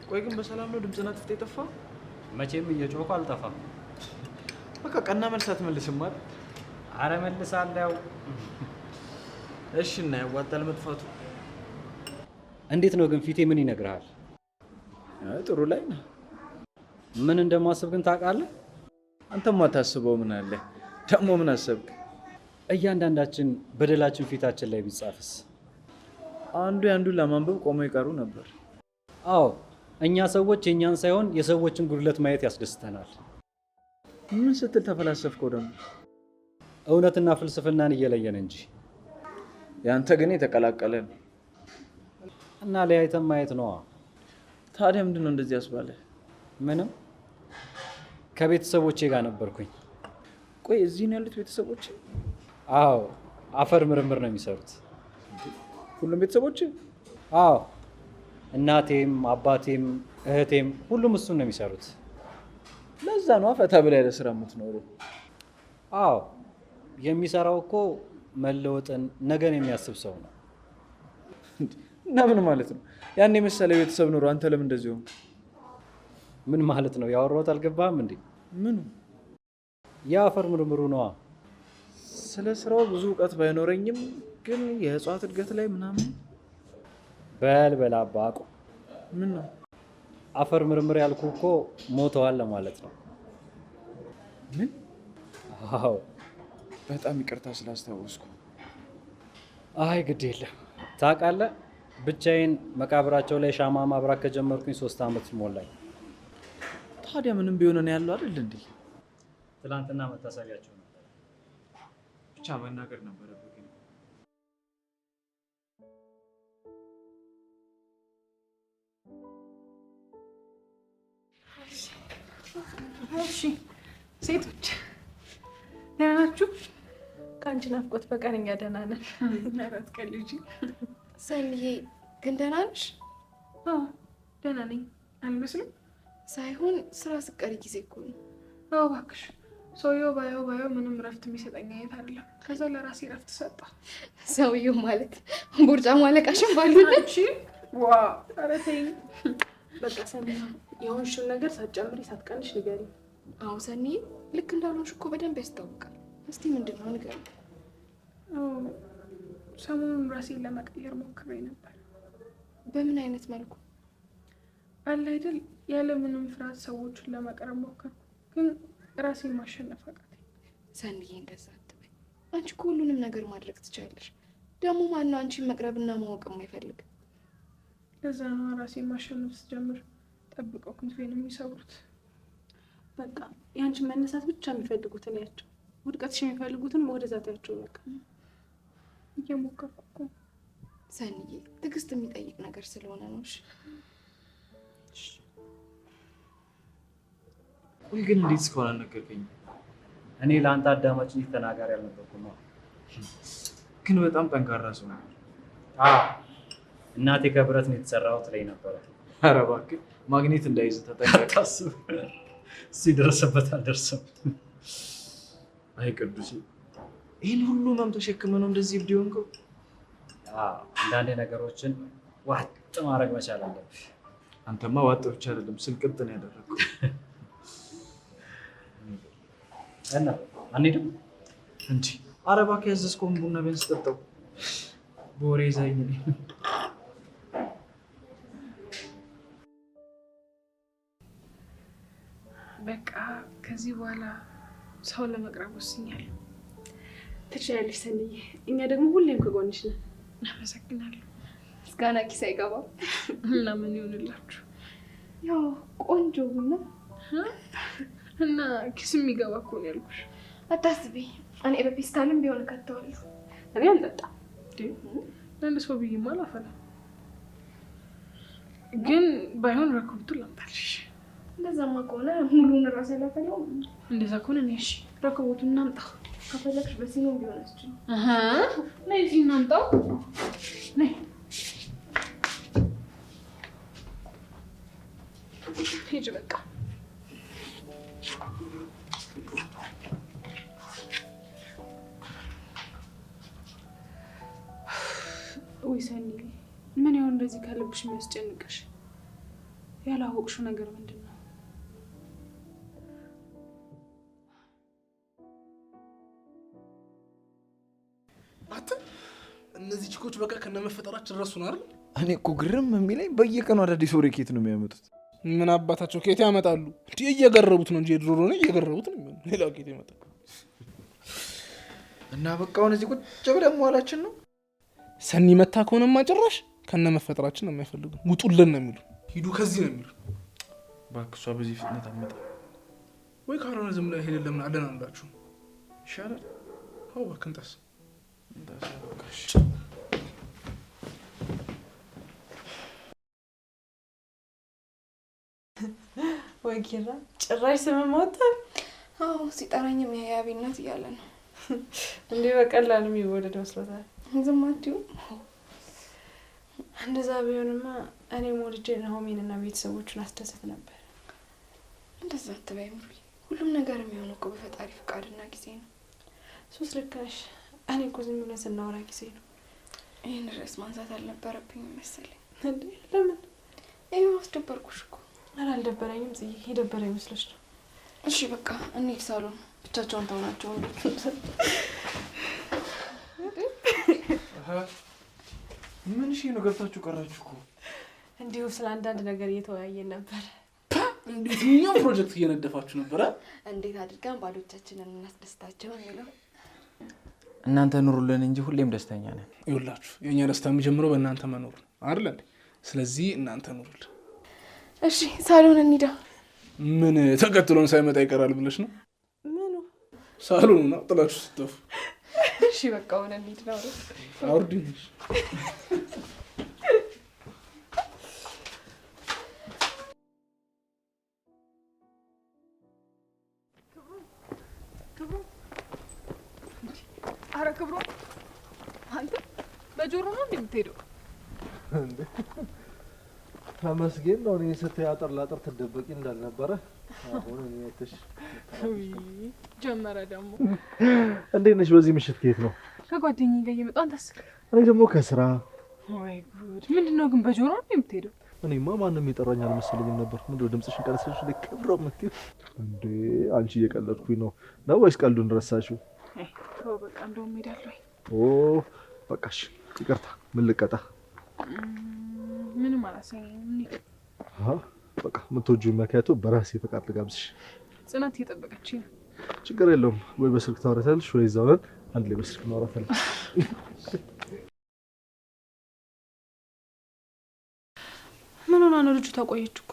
ቆይ ግን በሰላም ነው ድምፅና ጥፍት የጠፋው? መቼም እየጮኩ አልጠፋም። በቃ ቀና መልስ አትመልስም አይደል? አረ መልሳለሁ። እሺ እና ያዋጣል መጥፋቱ። እንዴት ነው ግን ፊቴ ምን ይነግርሃል? ጥሩ ላይ ነው። ምን እንደማስብ ግን ታውቃለህ? አንተማ ታስበው ምን አለ? ደግሞ ምን አሰብክ? እያንዳንዳችን በደላችን ፊታችን ላይ ቢጻፍስ? አንዱ ያንዱን ለማንበብ ቆመው ይቀሩ ነበር። አዎ እኛ ሰዎች የኛን ሳይሆን የሰዎችን ጉድለት ማየት ያስደስተናል። ምን ስትል ተፈላሰፍከው ደግሞ? እውነትና ፍልስፍናን እየለየን እንጂ። ያንተ ግን የተቀላቀለ ነው። እና ለያይተን ማየት ነዋ። ታዲያ ምንድን ነው እንደዚህ ያስባለ? ምንም። ከቤተሰቦቼ ጋር ነበርኩኝ። ቆይ እዚህ ነው ያሉት ቤተሰቦች? አዎ አፈር ምርምር ነው የሚሰሩት። ሁሉም ቤተሰቦች? አዎ እናቴም አባቴም እህቴም ሁሉም እሱን ነው የሚሰሩት። ለዛ ነው ፈታ ብላ ያለ ስራ የምትኖረው። አዎ የሚሰራው እኮ መለወጥን ነገን የሚያስብ ሰው ነው። እና ምን ማለት ነው? ያን የመሰለ ቤተሰብ ኖሮ አንተ ለምን እንደዚህ ሆንክ? ምን ማለት ነው? ያወራሁት አልገባህም እንዴ? ምኑ? የአፈር ምርምሩ ነዋ። ስለ ስራው ብዙ እውቀት ባይኖረኝም ግን የእጽዋት እድገት ላይ ምናምን በል አባቁ። ምን ነው? አፈር ምርምር ያልኩ እኮ ሞተዋል ለማለት ነው። ምን? አዎ በጣም ይቅርታ ስላስታወስኩ። አይ ግድ የለም። ታውቃለህ ብቻዬን መቃብራቸው ላይ ሻማ ማብራት ከጀመርኩኝ 3 ዓመት ሞላኝ። ታዲያ ምንም ቢሆን ነው ያለው አይደል እንዴ? ትናንትና መታሰቢያቸው ነበር። ብቻ መናገር ነበረብህ። እሺ ሴቶች ደህና ናችሁ? ከአንቺ ናፍቆት በቀር እኛ ደህና ነን። እናራት ቀልጂ። ሰኒዬ ግን ደህና ነሽ? ደህና ነኝ። አልመስልም? ሳይሆን ስራ ስቀሪ ጊዜ እኮ ነው። አዎ እባክሽ፣ ሰውየው ባየው ምንም ረፍት የሚሰጠኝ አይነት አይደለም። ከዛ ለራሴ ረፍት ሰጣ። ሰውየው ማለት ቦርጫ ማለቃሽን ባሉነች። ዋ ኧረ ተይኝ በቃ። ሰኒ የሆንሽውን ነገር ሳትጨምሪ ሳትቀንሽ ንገሪ። አዎ ሰኒዬ፣ ልክ እንዳልሆንሽ እኮ በደንብ ያስታውቃል። እስቲ ምንድን ነው ንገሪ። ሰሞኑን ራሴን ለመቀየር ሞክሬ ነበር። በምን አይነት መልኩ? አለ አይደል ያለምንም ፍርሃት ሰዎችን ለመቅረብ ሞከርኩ፣ ግን ራሴን ማሸነፍ አቃተኝ። ሰኒዬ እንደዛ አትበይ። አንቺ እኮ ሁሉንም ነገር ማድረግ ትችያለሽ። ደግሞ ማነው አንቺን መቅረብና ማወቅ የማይፈልግ? ለዛ ነው ራሴን ማሸነፍ ስጀምር ጠብቀው ክንፌን የሚሰብሩት። በቃ የአንቺን መነሳት ብቻ የሚፈልጉትን ያቸው፣ ውድቀትሽ የሚፈልጉትን ወደዛ ታያቸው። በቃ እየሞከርኩ እኮ። ሰኒዬ ትዕግስት የሚጠይቅ ነገር ስለሆነ ነው። ቆይ ግን እንዴት እስካሁን አልነገርከኝም? እኔ ለአንተ አዳማጭ እንጂ ተናጋሪ አልነበርኩም። ግን በጣም ጠንካራ ሰው ነው። እናቴ ከብረት ነው የተሰራሁት ላይ ነበረ። ኧረ እባክህ ማግኔት እንዳይዝ ተጠንቀቅ። አታስብ፣ እሱ የደረሰበት አልደርሰም። አይ ቅዱሴ፣ ይህን ሁሉ ህመም ተሸክመ ነው እንደዚህ እብድ የሆንከው? አንዳንድ ነገሮችን ዋጥ ማድረግ መቻል አለብሽ። አንተማ ዋጥ ብቻ አይደለም ስልቅጥ ነው ያደረግከው። እና አንሄድም እንጂ? ኧረ እባክህ ያዘዝከውን ቡና ቢያንስ ጠጣው። በወሬ ይዛኝ በቃ ከዚህ በኋላ ሰው ለመቅረብ ወስኛለሁ። ትችያለሽ ሰኒዬ፣ እኛ ደግሞ ሁሌም ከጎንሽ ነን። እናመሰግናለሁ። ምስጋና ኪስ አይገባም። እና ምን ይሆንላችሁ? ያው ቆንጆ ቡና እና ኪስ የሚገባ እኮ ነው ያልኩሽ። አታስቢ፣ እኔ በፔስታልም ቢሆን ከተዋለሁ። እኔ አልጠጣም። ለአንድ ሰው ብዬማ አላፈላም። ግን ባይሆን ረከቦቱን ላምጣልሽ። እንደዛማ ከሆነ ሙሉውን እራሴ አላፈላውም። እንደዛ ከሆነ እኔ እሺ ረከቦቱን እናምጣ። ከፈለግሽ በሲኖ ቢሆን አስችል። ነይ እዚህ እናምጣው። ነይ ሂጂ በቃ። ወይ ሰኒ፣ ምን ይሆን እንደዚህ ከልብሽ የሚያስጨንቅሽ? ያላወቅሽው ነገር ምንድን ነው? አተ እነዚህ ቺኮች በቃ ከነመፈጠራችን ረሱን አይደል? እኔ እኮ ግርም የሚለኝ በየቀኑ አዳዲስ ወሬ ኬት ነው የሚያመጡት። ምን አባታቸው ኬት ያመጣሉ? እየገረቡት ነው እንጂ ድሮ ነው እየገረቡት ነው። ሌላ ኬት ያመጣ እና በቃ አሁን እዚህ ቁጭ ብለን መዋላችን ነው። ሰኒ መታ ከሆነማ ጭራሽ ከነመፈጠራችን ነው የማይፈልጉ። ውጡልን ነው የሚሉ። ሂዱ ከዚህ ነው የሚሉ። እባክህ እሷ በዚህ ፍጥነት አትመጣ ወይ ካልሆነ ዝም ብለህ ሄደን ለምን አለን አንዳችሁ ይሻላል። አው በክንጠስ እንዳሰበካሽ ወይ ኪራ ጭራሽ ስም ማውጣ። አዎ ሲጠራኝም የያቢነት እያለ ነው። እንዴ በቀላሉ የሚወደድ መስሎታል። ዝም አትዩ። እንደዛ ቢሆንማ እኔ ሞልጄ ናሆሜንና ቤተሰቦቹን አስደሰት ነበር። እንደዛ አትበይ ምሩዬ። ሁሉም ነገር የሚሆነው እኮ በፈጣሪ ፍቃድና ጊዜ ነው። ሶስት ልክ ነሽ። እኔ እኮ ዝም ብለን ስናወራ ጊዜ ነው። ይህን ርዕስ ማንሳት አልነበረብኝ መሰለኝ። እንዴ ለምን? ይኸው አስደበርኩሽ እኮ። ኧረ አልደበረኝም ጽዬ። የደበረኝ መስሎሽ ነው? እሺ በቃ እንሂድ ሳሎን። ብቻቸውን ተውናቸው። ምን እሺ ነው ገብታችሁ ቀራችሁ እኮ። እንዲሁ ስለ አንዳንድ ነገር እየተወያየን ነበር። እንዴት ነው ፕሮጀክት እየነደፋችሁ ነበር? እንዴት አድርገን ባሎቻችንን እናስደስታቸው የሚለው። እናንተ ኑሩልን እንጂ ሁሌም ደስተኛ ነን። ይኸውላችሁ የኛ ደስታ የሚጀምረው በእናንተ መኖር አይደል እንዴ? ስለዚህ እናንተ ኑሩልን። እሺ ሳሎን እንሂዳ። ምን ተከትሎን ሳይመጣ ይቀራል ብለሽ ነው? ምኑ? ሳሎን ነው ጥላችሁ ስትጠፉ። እሺ በቃ ሆነ እንሂድ ነው። አውርድሽ አረ ክብሮ አንተ በጆሮ ነው እንደምትሄደው እንዴ? ተመስገን ነው። እኔ ስትይ አጥር ላጥር ትደበቂ እንዳልነበረ አሁን እኔ እትሽ ጀመረ ደግሞ። እንዴት ነሽ? በዚህ ምሽት ከየት ነው? ከጓደኛዬ ጋር እየመጣሁ። አንተስ? እኔ ደግሞ ከስራ። ወይ ጉድ! ምንድነው ግን በጆሮ ነው የምትሄደው? እኔማ ማንም የጠራኝ አልመሰለኝም ነበር። ምንድነው ድምፅሽን ቀንሰሽ ለክብሮ የምትይው? እንዴ አንቺ እየቀለድኩኝ ነው ወይስ ቀልዱን ረሳሽው? ተው በቃ እንደውም እሄዳለሁ። ኦ በቃሽ፣ ይቅርታ። ምን ልቀጣ? ምንም አላሰኘኝም። በቃ የምትወጂውን መኪያቶ በራሴ ፈቃድ ልጋብዝሽ። ጽናት እየጠበቀችኝ ነው። ችግር የለውም። ወይ በስልክ ታወራታለሽ ወይ እዛው ነን አንድ ላይ በስልክ እናወራታለን። ምን ሆና ነው ልጁ? ታቆየች እኮ።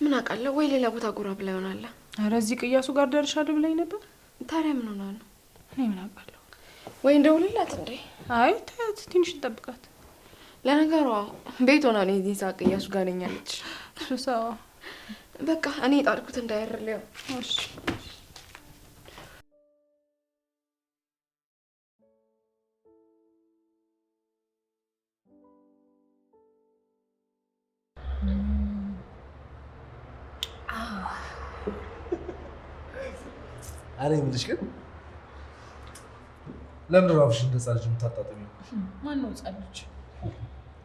ምን አውቃለሁ። ወይ ሌላ ቦታ ጎራ ብላ ይሆናል። ኧረ እዚህ ቅያሱ ጋር ደርሻለሁ ብላኝ ነበር። ታዲያ ምን ሆና ነው? እኔ ምን አውቃለሁ። ወይ እንደውልላት እንዴ? አይ ተያት፣ ትንሽ እንጠብቃት። ለነገሩ ቤት ሆና ነው እዚህ ሳቅ ቅያሱ ጋር ነኝ አለች። ሰው በቃ እኔ ጣልኩት እንዳይረለው። እሺ እኔ የምልሽ ግን ለምን ራፍሽ እንደዛ ልጅ የምታጣጥሚው? ማነው ሕፃን ልጅ?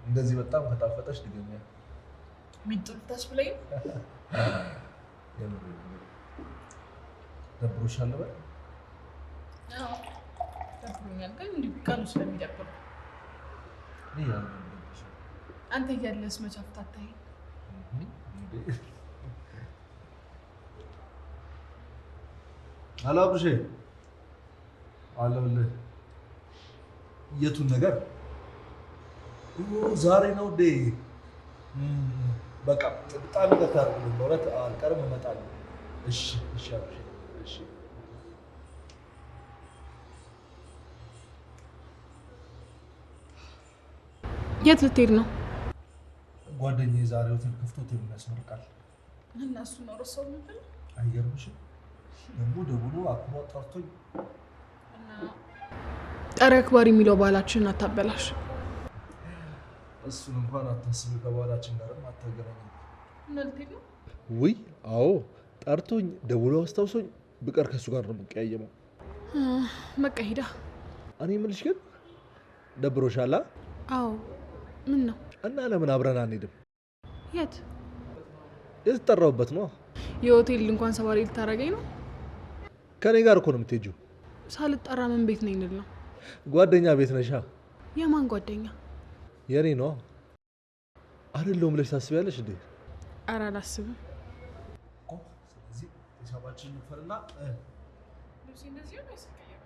እንደዚህ በጣም ከጣፈጠሽ ድገኛ። ሚጥልታስ ብለኝ ደብሮሻል በል። አዎ ደብሮኛል፣ ግን እንዲህ ቃሉ ስለሚደብር አንተ እያለስ መች አፍታታኝ። አላብሽ አለብልህ። የቱን ነገር ዛሬ ነው እንዴ? በቃ በጣም ይቀርታል። ማለት አልቀርም እመጣለሁ። እሺ እሺ አብሽ እሺ። የት ልትሄድ ነው? ጓደኛዬ ዛሬ ሆቴል ከፍቶ ሆቴል ያስመርቃል። እና እሱ ነው ረሳው ነበር። አይገርምሽም? ደግሞ ደውሎ አክብሮ ጠርቶኝ። ጠሪ አክባሪ የሚለው ባህላችንን አታበላሽ። እሱን እንኳን አታስቢ፣ ከባህላችን ጋርም አታገናኝ። እና ልትሄድ ነው? ውይ አዎ፣ ጠርቶኝ ደውሎ አስታውሶኝ ብቀር ከሱ ጋር ነው የምቀያየመው። በቃ ሂዳ። እኔ የምልሽ ግን ደብሮሻል? አዎ። ምን ነው? እና ለምን አብረን አንሄድም? የት? የተጠራውበት ነው። የሆቴል እንኳን ሰባሪ ልታረገኝ ነው? ከኔ ጋር እኮ ነው የምትሄጂው። ሳልጠራ ምን ቤት ነኝ ልል ነው? ጓደኛ ቤት ነሻ። የማን ጓደኛ? የኔ ነው አይደለም ብለሽ ታስቢያለሽ እንዴ? ኧረ አላስብም። ስለዚህ ሂሳባችንን እንክፈልና ልብሴ እንደዚህ ነው ያስቀየው።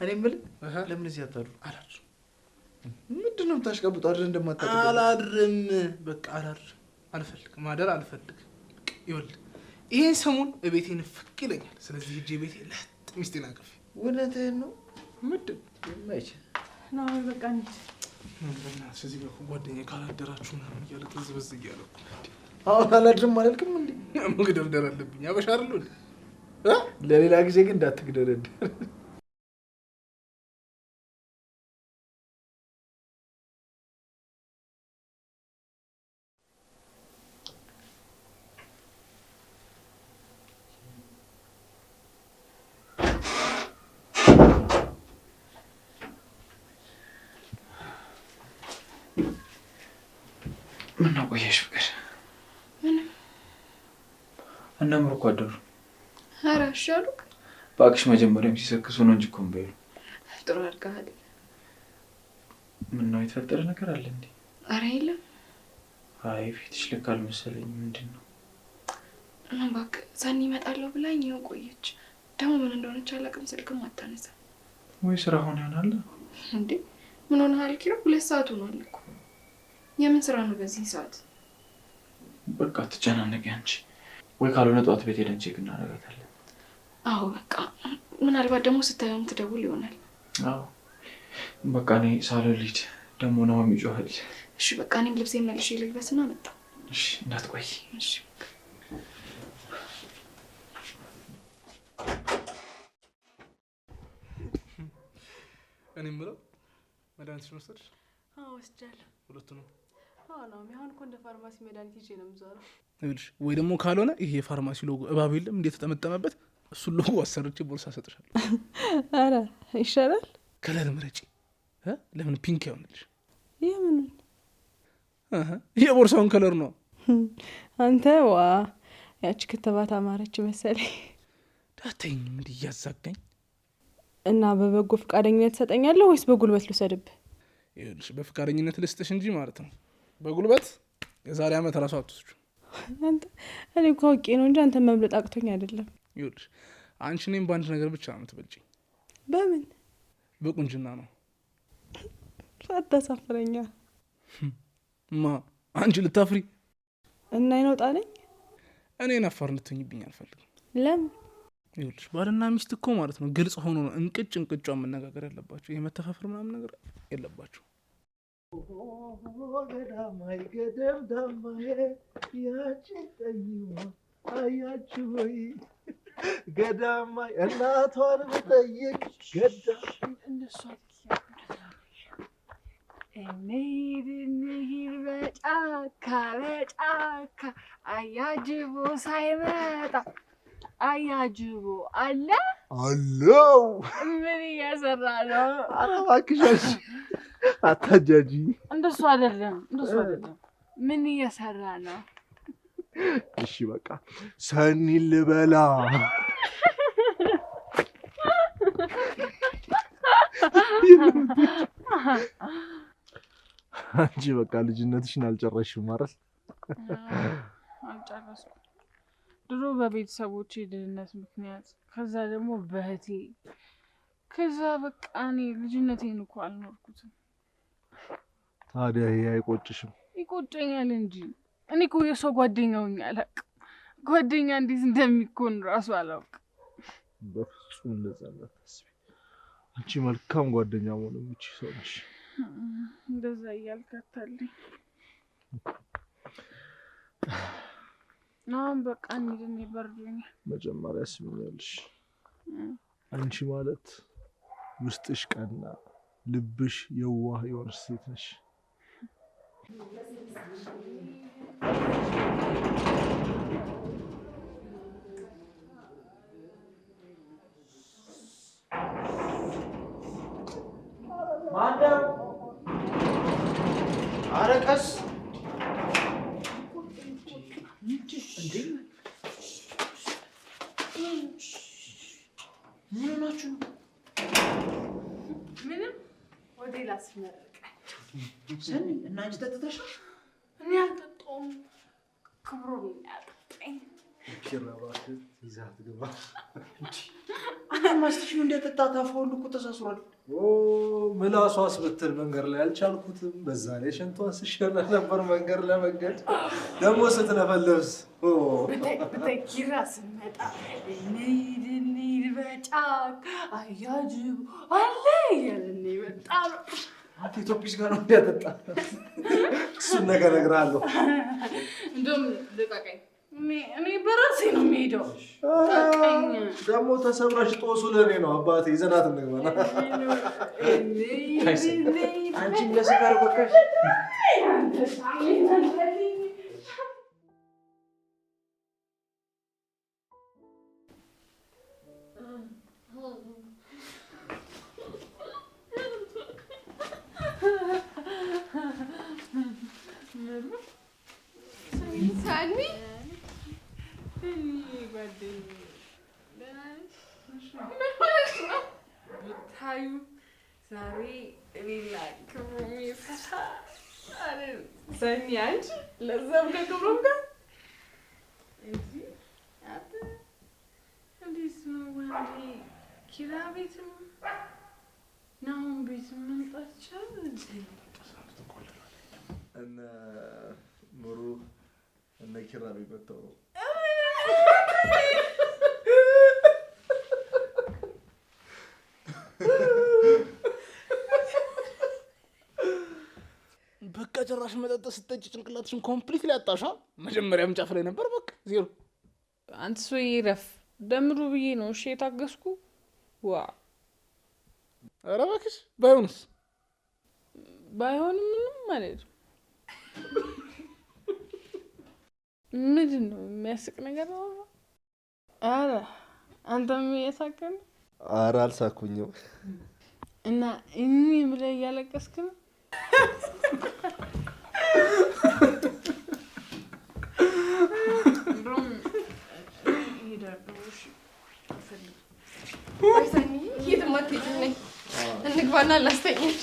እኔ የምልህ ለምን እዚህ አታድሩ? አላድርም። ምንድን ነው የምታሽቀብጡ? አድር እንደማታውቅ አላድርም። በቃ አላድርም። አልፈልግም፣ ማደር አልፈልግም። ይኸውልህ ይሄን ሰሞን እቤቴን ፍቅ ይለኛል። ስለዚህ ሂጅ ቤቴ ለጥ ሚስቴን አቅፌ። እውነትህን ነው? ምንድን የማይችል ነው በቃ እንሂድ። ስለዚህ በቃ ጓደኛዬ ካላደራችሁ ምናምን እያለ ተዝበዝ እያለ እኮ አሁን አላድርም አላልክም እንዴ? መግደርደር አለብኝ። አበሻ አይደለሁ እንዴ? ለሌላ ጊዜ ግን እንዳትግደረደር። ምነው ቆየሽ ፍቅር? ምንም እነምሩ እኮ አደሩ። ኧረ እሺ አሉክ? እባክሽ መጀመሪያም ሲሰክሱ ነው እንጂ እኮ እምቢ አሉ። ጥሩ አድርገሃል። ምነው የተፈጠረ ነገር አለ እንዴ? ኧረ የለም። አይ ፊትሽ ልክ አልመሰለኝም። ምንድን ነው? እባክህ ሰኒ እመጣለሁ ብላኝ ይኸው ቆየች። ደግሞ ምን እንደሆነች አላውቅም። ስልክም አታነሳም። ወይ ስራ ሆነ ይሆናል እንዴ? ምን ሆነሃል ኪሮ? 2 ሰዓት ሆኗል እኮ። የምን ስራ ነው በዚህ ሰዓት? በቃ ትጨናነቂ አንቺ። ወይ ካልሆነ ጠዋት ቤት ሄደን ቼክ እናደርጋታለን። አዎ በቃ ምናልባት ደግሞ ስታየውም ትደውል ይሆናል። አዎ በቃ እኔ ሳልልሂድ ደግሞ ነው የሚጮሃል። እሺ በቃ እኔም ልብሴን መልሼ ልልበስና መጣሁ። እሺ እንዳትቆይ። እሺ እኔ የምለው መድኃኒትሽን ወሰድሽ? አዎ ወስጃለሁ። ሁለቱንም? አዎ ነው። አሁን እኮ እንደ ፋርማሲ መድኃኒት ይዤ ነው የምዞረው። ይኸውልሽ ወይ ደግሞ ካልሆነ ይሄ የፋርማሲ ሎጎ እባብ የለም እንዴት ተጠመጠመበት? እሱን ሎጎ አሰርቼ ቦርሳ ሰጥሻለሁ። ኧረ ይሻላል። ከለር ምረጪ። ለምን ፒንክ አይሆንልሽ? የምኑን? የቦርሳውን ከለር ነው። አንተ ዋ ያቺ ክትባት አማረች መሰለኝ። ዳተኝ እንዲህ እያዛጋኝ እና በበጎ ፈቃደኝነት ትሰጠኛለህ ወይስ በጉልበት ልውሰድብህ? ይኸውልሽ በፈቃደኝነት ልስጥሽ እንጂ ማለት ነው። በጉልበት የዛሬ ዓመት እራሱ አትወስጂው። አንተ እኔ እኮ አውቄ ነው እንጂ አንተ መብለጥ አቅቶኝ አይደለም። ይኸውልሽ አንቺ እኔም በአንድ ነገር ብቻ ነው የምትበልጪኝ። በምን? በቁንጅና ነው። አታሳፍረኛ። ማ አንቺ ልታፍሪ? እና ይነውጣ ነኝ። እኔን አፋር እንድትሆኝብኝ አልፈልግም። ለምን? ይኸውልሽ ባልና ሚስት እኮ ማለት ነው ግልጽ ሆኖ ነው እንቅጭ እንቅጯን መነጋገር ያለባቸው። ይሄ መተፋፈር ምናምን ነገር የለባቸው። ገዳማይ ገደም ዳማዬ ያጭጠይዋ አያችሁ ወይ ገዳማይ እናቷን ብጠይቅ ገዳማይ እነሱ እንሂድ በጫካ በጫካ አያጅቦ ሳይመጣ አያጅቦ አለ አለው። ምን እየሰራ ነው? እባክሽ አታጃጂ። እንደሱ አይደለም። ምን እየሰራ ነው? እሺ በቃ ሰኒ ልበላ። አንቺ በቃ ልጅነትሽን አልጨረስሽም ማለት? አልጨረስኩም። ድሮ በቤተሰቦቼ ድህነት ምክንያት፣ ከዛ ደግሞ በእህቴ፣ ከዛ በቃ እኔ ልጅነቴን እኮ አልኖርኩትም። ታዲያ ይሄ አይቆጭሽም? ይቆጨኛል እንጂ እኔ እኮ የሰው ጓደኛውኝ አላውቅም። ጓደኛ እንዴት እንደሚኮን ራሱ አላውቅም። በፍጹም እንደዛ እንዳታስቢ። አንቺ መልካም ጓደኛ መሆን የምችይ ሰው ነሽ። እንደዛ እያልክ አታልኝ። አሁን በቃ እንሂድ፣ ይበርዱኛል። መጀመሪያ ስሚኛለሽ፣ አንቺ ማለት ውስጥሽ ቀና ልብሽ የዋህ የሆነች ሴት ነሽ። ኧረ ቀስ ምን ሆናችሁ ነው? ምንም ወደ ላስመረቅ ሰኒ እና አንቺ ጠጥተሻል? እኔ አልጠጣሁም። ክብሮ ነው ያጠጣኝ። ኪራ እባክህ ይዛት ግባ። ማስተሽ ምን እንደጠጣ ታፋውል እኮ ተሳስሯል። ምላሷስ ብትል መንገድ ላይ አልቻልኩትም። በዛ ላይ ሽንቷን ስሸና ነበር መንገድ ለመንገድ ደግሞ ስትለፈለፍስ ብታይ ኪራ ስመጣ እንሂድ በጫካ አያጅብ አለ እያለን በጣም አንተ ኢትዮጲስ ጋር ነው እንዲያጠጣ እሱን ነገር እነግርሃለሁ። እንደውም ልቀቀኝ። እኔ በራሴ ነው የምሄደው። ደግሞ ተሰብራሽ ጦሱ ለእኔ ነው አባቴ። ይዘናት እንግባና አንቺም ለስካር በቃሽ። ሳኒ ብታዩ ዛሬ እኔና ክብሮም ይፈታ አይደል? ሰኒ አንቺ ለዛም ከክብሮም ጋር እንጂ አት እንዴት ነው ወንዴ ኪራ ቤትም ናሁን ቤት መምጣት ይቻላል? እነ ሙሩ እነ ኪራ ቤት መጥተው ነው በቃ ጭራሽ መጠጥ ስትጠጪ ጭንቅላትሽን ኮምፕሊት ላይ አጣሻ። መጀመሪያም ጫፍ ላይ ነበር። በቃ ዜሮ። አንተ ሰውዬ ረፍ ደምሩ ብዬ ነው እሺ የታገስኩ። ዋ ኧረ እባክሽ ባይሆንስ? ባይሆንም ምንም ማለት ነው። ምንድን ነው የሚያስቅ ነገር ነው? ኧረ አንተም እየሳቅን? ኧረ አልሳኩኝም። እና እኔ ብለህ እያለቀስክ ነው? ሳኒ የትም አትሄጂም። ነይ እንግባና ላስተኛሽ።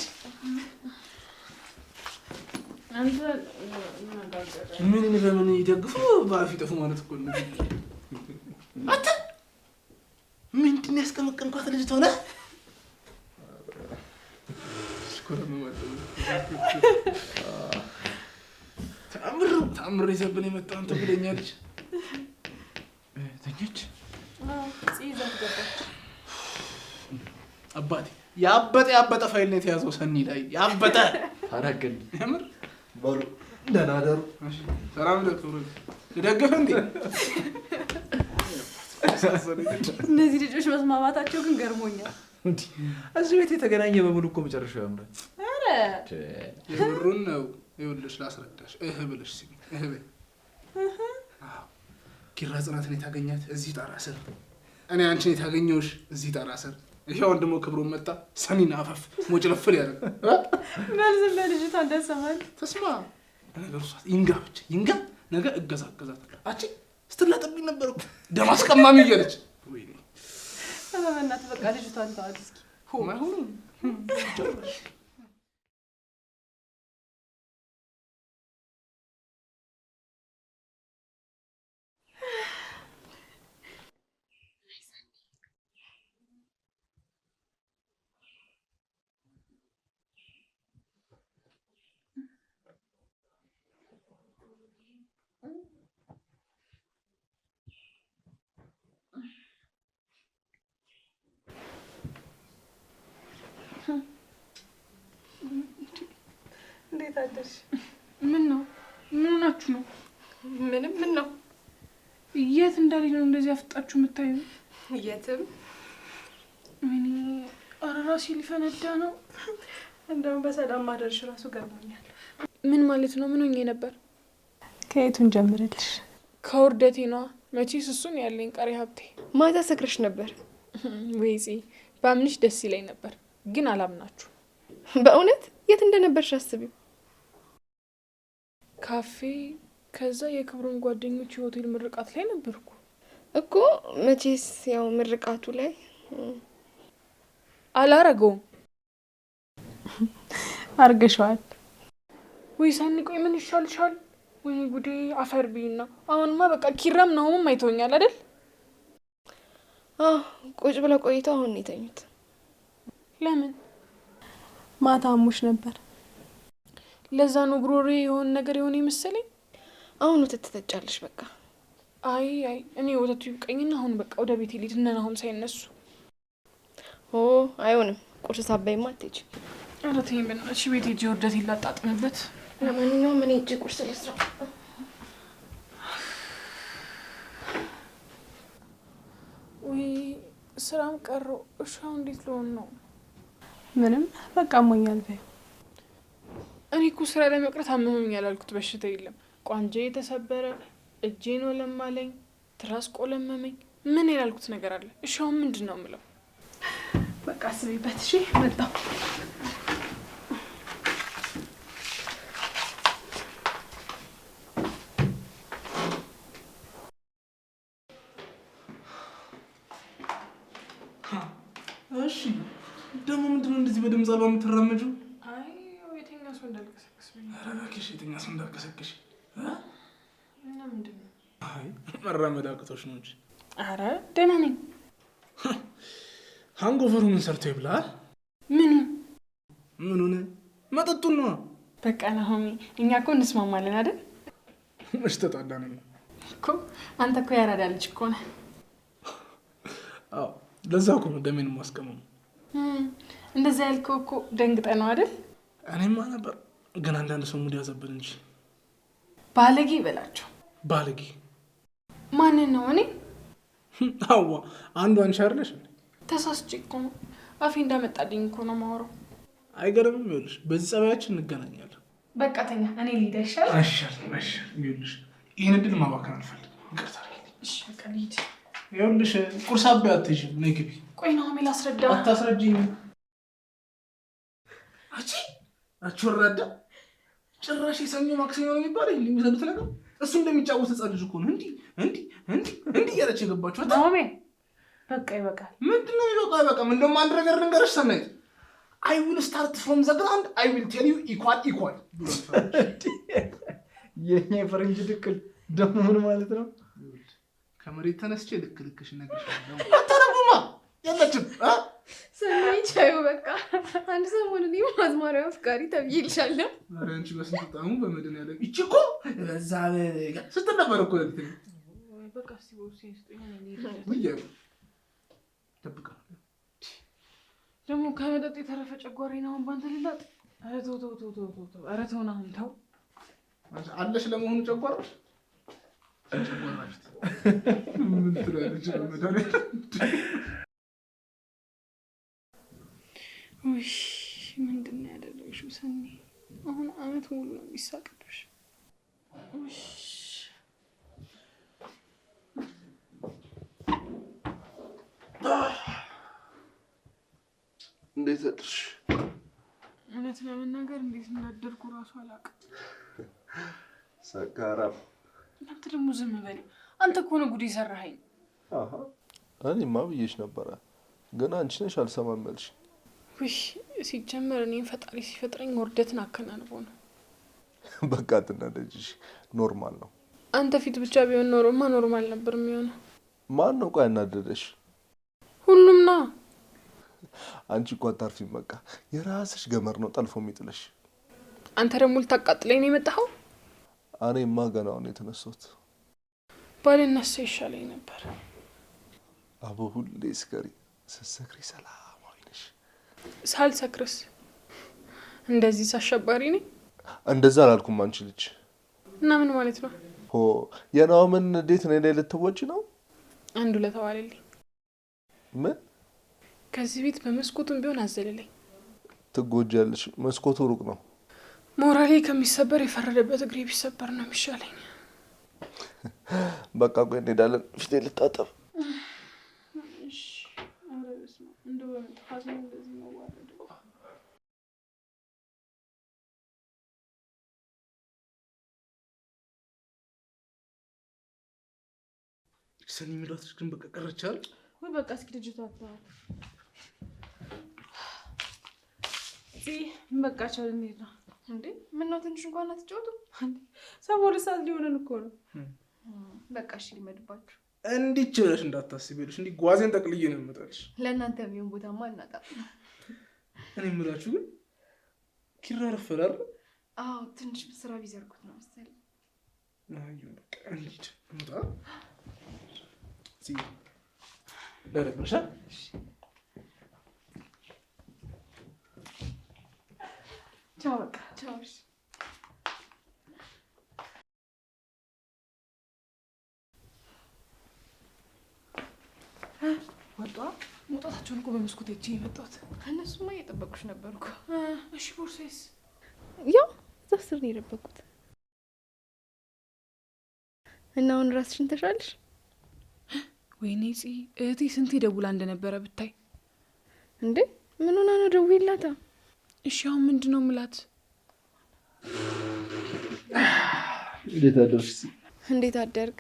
ምን በምን ይደግፉ በአፍ ይጠፉ ማለት እኮ ነው። አንተ ምንድን ያስቀመቀምኳት ልጅ ሆነ? ተአምር ይዘብን የመጣው አንተ ብለኛ ልጅ ተኛች። አባቴ ያበጠ ፋይል ነው የተያዘው ሰኒ ላይ ያበጠ አረግን ያምር በሉ ደህና ደሩ። ሰላም ለክብሩ ልደግፍ እንዴ? እነዚህ ልጆች መስማማታቸው ግን ገርሞኛል። እዚህ ቤት የተገናኘ በሙሉ እኮ መጨረሻው ያምራል። ኧረ የምሩን ነው። ይኸውልሽ ላስረዳሽ። ብለሽ ሲሚ በይ። ኪራ ጽናትን የታገኛት እዚህ ጣራ ስር፣ እኔ አንቺን የታገኘሁሽ እዚህ ጣራ ስር። ይሄውን ደግሞ ክብሮን መጣ ሰኒን አፈፍ ሞጭ ለፍል ያደረግ መልዝም ለልጅቷ እንዳሰማል ተስማ ነገር እሷ ይንጋ ብቻ ይንጋ ነገ እገዛታለሁ። አቺ ስትላጠብኝ ነበር እኮ ደም አስቀማሚ እያለች ወይኔ በእናትህ በቃ ልጅቷን ተዋት እስኪ። ማይሆኑ እንዴት አደርሽ? ምን ነው? ምን ሆናችሁ ነው? ምንም። ምን ነው? የት እንዳለኝ ነው እንደዚህ አፍጣችሁ የምታዩ? የትም። እኔ ኧረ ራሴ ሊፈነዳ ነው። እንደውም በሰላም ማደርሽ ራሱ ገርሞኛል። ምን ማለት ነው? ምን ሆኜ ነበር? ከየቱን ጀምርልሽ? ከውርደቴ ነዋ። መቼስ እሱን ያለኝ ቀሪ ሀብቴ። ማታ ሰክረሽ ነበር። ወይዚ ባምንሽ ደስ ይለኝ ነበር፣ ግን አላምናችሁ። በእውነት የት እንደነበርሽ አስቢው። ካፌ፣ ከዛ የክብሩን ጓደኞች የሆቴል ምርቃት ላይ ነበርኩ እኮ። መቼስ ያው ምርቃቱ ላይ አላረገውም። አርገሽዋል ወይ ሰኒ? ቆይ ምን ይሻልሻል? ወይ ጉዴ አፈር ቢና። አሁንማ በቃ ኪራም ነውም አይተውኛል አይደል? ቁጭ ብለው ቆይተው አሁን ነው የተኙት። ለምን? ማታ አሞሽ ነበር። ለዛ ነው ጉሮሬ የሆነ ነገር የሆነ ይመስለኝ። አሁን ወተት ትጠጫለሽ በቃ። አይ እኔ ወተቱ ይብቀኝና አሁን በቃ ወደ ቤት ልሂድ እና አሁን ሳይነሱ። አይሆንም። ቁርስ ሳበይማ አትሄጂ። ኧረ ተይኝ በእናትሽ፣ ቤት ሂጅ ወርደት ይላጣጥምበት። ለማንኛውም እኔ ሂጅ ቁርስ ልስራ። ወይ ስራም ቀረው። እሺ አሁን እንዴት ልሆን ነው? ምንም በቃ አሞኛል በይው። እኔ እኮ ስራ ላይ መቅረት አመመኝ ያላልኩት በሽታ የለም። ቋንጄ የተሰበረ፣ እጄን ወለማለኝ፣ ትራስ ቆለመመኝ፣ ምን ያላልኩት ነገር አለ? እሺ አሁን ምንድን ነው የምለው? በቃ አስቢበት። እሺ መጣሁ። እሺ ደግሞ ምንድነው እንደዚህ በድምጽ አልባ የምትራመጂው? አይ የተኛ ሰው እንዳልቀሰቅስ ብዬ። ኧረ እባክሽ የተኛ ሰው እንዳልቀሰቅሽ። እና ምንድን ነው? አይ መራመድ አቅቶሽ ነው እንጂ። ኧረ ደህና ነኝ። ሃንጎቨሩ ምን ሰርቶ ይብላል? ምኑን? መጠጡን ነው። በቃ ናሆሚ፣ እኛ እኮ እንስማማለን አይደል? መች ተጣላን ነው እኮ። አንተ እኮ ያራዳ ልጅ እኮ ነህ። አዎ ለዛ እኮ ነው ደሜን ማስቀመም። እንደዛ ያልከው እኮ ደንግጠ ነው አይደል? እኔማ ነበር፣ ግን አንዳንድ ሰው ሙድ ያዘብን እንጂ። ባለጌ ይበላቸው። ባለጌ ማንን ነው? እኔ? አዋ አንዱ አንቺ አይደለሽ እንዴ? ተሳስቼ እኮ ነው። አፌ እንዳመጣልኝ እኮ ነው የማወራው። አይገርምም? ይኸውልሽ በዚህ ጸባያችን እንገናኛለን። በቃ ተኛ፣ እኔ ልሂድ አይሻልም? አይሻልም። ይኸውልሽ ይህን እድል ማባከን አልፈልግም። ይቅርታ። እሺ በቃ ልሂድ። ይኸውልሽ ቁርስ አበይ አትይዥም። ነይ ግቢ። ቆይ ናሆሜ ላስረዳ። አታስረጂኝ። አቺ ወራዳ ጭራሽ የሰኞ ማክሰኞ ነው የሚባለው የሚሰዱት ነገር። እሱ እንደሚጫወት ህፃን ልጅ እኮ ነው። እንዲህ እያለች የገባችሁ። ናሆሜ በቃ ይበቃል። ምንድን ነው ይበቃ? አይበቃም። እንደውም አንድ ነገር ልንገርሽ ሰናይት፣ አይ ዊል ስታርት ፍሮም ዘ ግራውንድ አይ ዊል ቴል ዩ ኢኳል። የኛ የፈረንጅ ድቅል ደግሞ ምን ማለት ነው? ከመሬት ተነስቼ ልክልክሽ እነግርሻለሁ። አታረጉማ የለችም። ሰናይ ቻዩ በቃ አንድ ሰሞን እኔ ማዝማሪያ አፍቃሪ ተብዬልሻለሁ። ኧረ አንቺ በስንት ጣሙ በመድን ያለ ይቺ እኮ በዛ ስትል ነበር እኮ ያልኩት። በቃ እስኪ ቦርሴ ስጠኝ። ውያሉ ደብቃ ደግሞ ከመጠጥ የተረፈ ጨጓራዬን አሁን ባንተ ልላጥ። ኧረ ተው። ኧረ ተው ናሆም ተው። አለሽ ለመሆኑ ጨጓራሽ? ጨጓራሽ ምን ትላለች? ውይ ምንድን ነው ያደረግሽው ሰኒ? አሁን አመት ሙሉ ነው የሚሳቅብሽ። እንዴት አደርሽ? እውነት ለመናገር እንዴት እንዳደርኩ እራሱ አላውቅም። ሰካራም። አንተ ደግሞ ዝም በል። አንተ እኮ ነው ጉድ የሰራኸኝ። እኔማ ብዬሽ ነበረ፣ ግን አንቺ ነሽ አልሰማም ያልሽ። ውይ ሲጀመር እኔም ፈጣሪ ሲፈጥረኝ ውርደትን አከናንቦ ነው። በቃ አትናደጂሽ፣ ኖርማል ነው። አንተ ፊት ብቻ ቢሆን ኖሮማ ኖርማል ነበር የሚሆነው። ማን ነው ቆይ ያናደደሽ? ሁሉም ነው። አንቺ እኮ አታርፊም። በቃ የራስሽ ገመር ነው ጠልፎ የሚጥለሽ። አንተ ደግሞ ልታቃጥለኝ ነው የመጣኸው? እኔማ ገና ነው የተነሳሁት። ባልነሳ ይሻለኝ ነበር። አቦ ሁሌ ስከሪ፣ ስትሰክሪ ሰላማዊ ነሽ። ሳልሰክርስ እንደዚህ አሸባሪ ነኝ? እንደዛ አላልኩም አንቺ ልጅ። እና ምን ማለት ነው? የናምን እንዴት ነው ላይ ልትወጪ ነው? አንዱ ለተዋለልኝ። ምን? ከዚህ ቤት በመስኮቱም ቢሆን አዘለለኝ። ትጎጃለሽ፣ መስኮቱ ሩቅ ነው። ሞራሌ ከሚሰበር የፈረደበት እግሬ ቢሰበር ነው የሚሻለኝ። በቃ ቆይ እንሄዳለን። ፊቴ ልታጠብ። እሺ። ኧረ በስመ አብ እንደው በመጥፋት ነው እንደዚህ መዋረድ። ሰኒ የሚሏት ልጅ ግን በቃ ቀረቻል ወይ? በቃ እስኪ ልጅቷ አታውቅ በቃ ቻው እንሂድ ነው እንዴ? ምነው ትንሽ እንኳን አትጫወቱ? 7 ሰዓት ሊሆነን እኮ ነው። በቃ እሺ ሊመድባችሁ። እንዲች ብለሽ እንዳታስቢልሽ፣ እንዲህ ጓዜን ጠቅልዬ ነው የምመጣልሽ። ለእናንተ የሚሆን ቦታማ እናጣም። እኔ የምላችሁ ግን ኪራ ረፈዳል። አዎ ትንሽ ስራ ቢዘርጉት ነው መሰለኝ። አዩ በቃ እንሂድ እንውጣ። ለረብሻ ቻው በቃ ቻው። ወጣ መውጣታቸውን እኮ በመስኮት አይቼ የመጣሁት። እነሱማ እየጠበቁሽ ነበር እኮ። እሺ ቦርሳዬስ? ያው እዛ ስር ነው የደበቁት። እና አሁን ራስሽን ተሻለሽ? ወይኔ እህቴ ስንቴ ደውላ እንደነበረ ብታይ። እንዴ ምን ሆና ነው? ደውይላታ። እሺ አሁን ምንድን ነው የምላት? እንዴት አደርሽ? እንዴት አደርግ?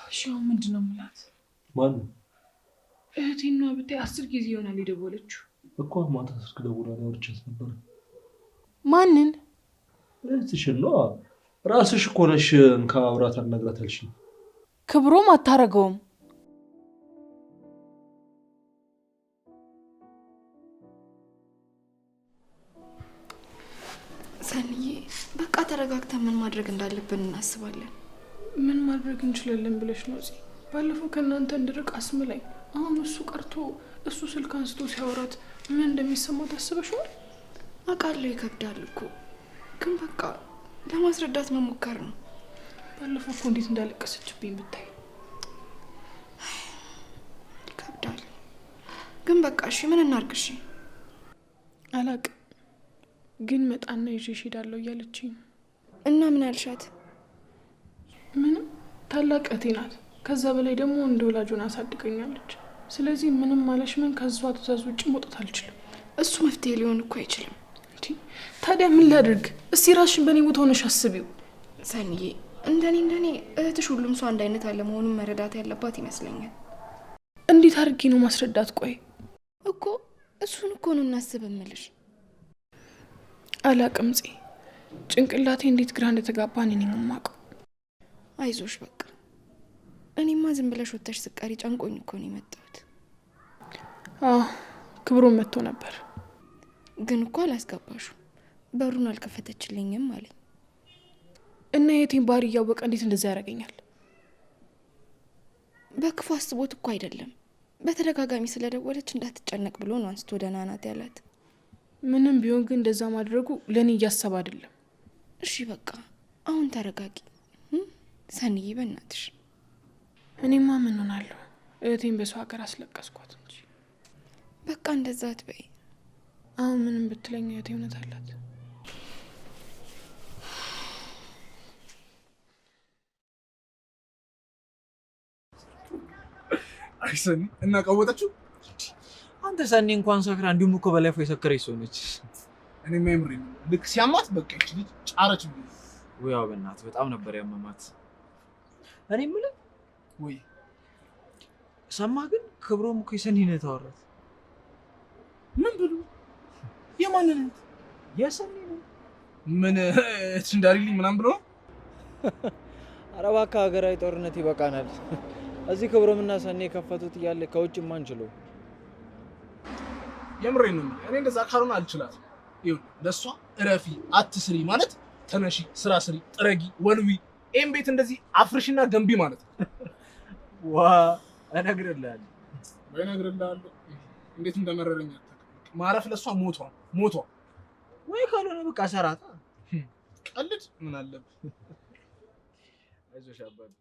እሺ አሁን ምንድን ነው የምላት? ማን ነው? እህቴና ብታይ 10 ጊዜ ይሆናል የደወለችው እኮ። ማታ ስልክ ደውላ አውርቻት ነበር። ማንን? እህትሽን ነው። ራስሽ እኮ ነሽ እንካ አውራት አልነግራት አልሽኝ። ክብሮም አታረገውም። ሰንዬ በቃ ተረጋግተን ምን ማድረግ እንዳለብን እናስባለን። ምን ማድረግ እንችላለን ብለሽ ነው? ባለፈው ከእናንተ እንድርቅ አስምላኝ። አሁን እሱ ቀርቶ እሱ ስልክ አንስቶ ሲያወራት ምን እንደሚሰማው ታስበሽዋል? አውቃለሁ ይከብዳል እኮ፣ ግን በቃ ለማስረዳት መሞከር ነው። ባለፈው እኮ እንዴት እንዳለቀሰችብኝ ብታይ። ይከብዳል ግን በቃ እሺ ምን እናድርግ? እሺ አላቅም ግን መጣና ይዤሽ እሄዳለሁ እያለችኝ። እና ምን አልሻት? ምንም፣ ታላቅ እህቴ ናት። ከዛ በላይ ደግሞ እንደ ወላጆን አሳድገኛለች። ስለዚህ ምንም ማለሽ ምን ከሷ ትእዛዝ ውጭ መውጣት አልችልም። እሱ መፍትሄ ሊሆን እኮ አይችልም። ታዲያ ምን ላድርግ? እስቲ ራስሽን በእኔ ቦታ ሆነሽ አስቢው። ሰንዬ እንደኔ እህትሽ ሁሉም ሰው አንድ አይነት አለመሆኑን መረዳት ያለባት ይመስለኛል። እንዴት አድርጌ ነው ማስረዳት? ቆይ እኮ እሱን እኮ ነው እናስብ እምልሽ። አላቅም ጭንቅላቴ እንዴት ግራ እንደተጋባ እኔ ነኝ የማውቀው። አይዞሽ በቃ። እኔማ ዝም ብለሽ ወጥተሽ ስቀሪ ጨንቆኝ እኮ ነው የመጣሁት። ክብሮም መጥቶ ነበር ግን እኮ አላስገባሽም። በሩን አልከፈተችልኝም አለኝ። እና የቴን ባህሪ እያወቀ እንዴት እንደዛ ያደርገኛል? በክፉ አስቦት እኮ አይደለም። በተደጋጋሚ ስለደወለች እንዳትጨነቅ ብሎ ነው አንስቶ ደህና ናት ያላት። ምንም ቢሆን ግን እንደዛ ማድረጉ ለእኔ እያሰብ አይደለም። እሺ በቃ አሁን ተረጋጊ ሰንዬ በእናትሽ። እኔማ ምን ሆናለሁ? እህቴን በሰው ሀገር አስለቀስኳት እንጂ። በቃ እንደዛ አትበይ። አሁን ምንም ብትለኝ እህቴ እውነት አላት። አይ ሰኒ እና ቀወጠችው። አንተ ሰኒ እንኳን ሰክራ እንዲሁም እኮ በላይፎ የሰከረች ሰው ነች። እኔ ሜሞሪ ልክ ሲያማት በቃ እቺ ልጅ ጫረች። ያው በእናትህ በጣም ነበር ያመማት። እኔ የምልህ ወይ ሰማህ ግን ክብሮም እኮ የሰኒ ነው ታወራት። ምን ብሉ? የማንን? የሰኒ ነው። ምን እቺ እንዳሪልኝ ምናምን ብሎ? ኧረ እባክህ ሀገራዊ ጦርነት ይበቃናል። እዚህ ክብሮምና ሰኒ የከፈቱት እያለ ከውጭ ማን ችለው? የምሬን ነው። እኔ እንደዛ ካልሆነ አልችላትም። ይኸው ለሷ እረፊ አትስሪ ማለት ተነሺ፣ ስራ ስሪ፣ ጥረጊ፣ ወልዊ፣ ኤም ቤት እንደዚህ አፍርሽና ገንቢ ማለት ነው። ዋ እነግርልሃለሁ እንዴት እንደመረረኝ አታውቅም። ማረፍ ለሷ ሞቷ ወይ ካልሆነ በቃ ሰራታ። ቀልድ ምን አለብህ? አይዞሽ አባቢ።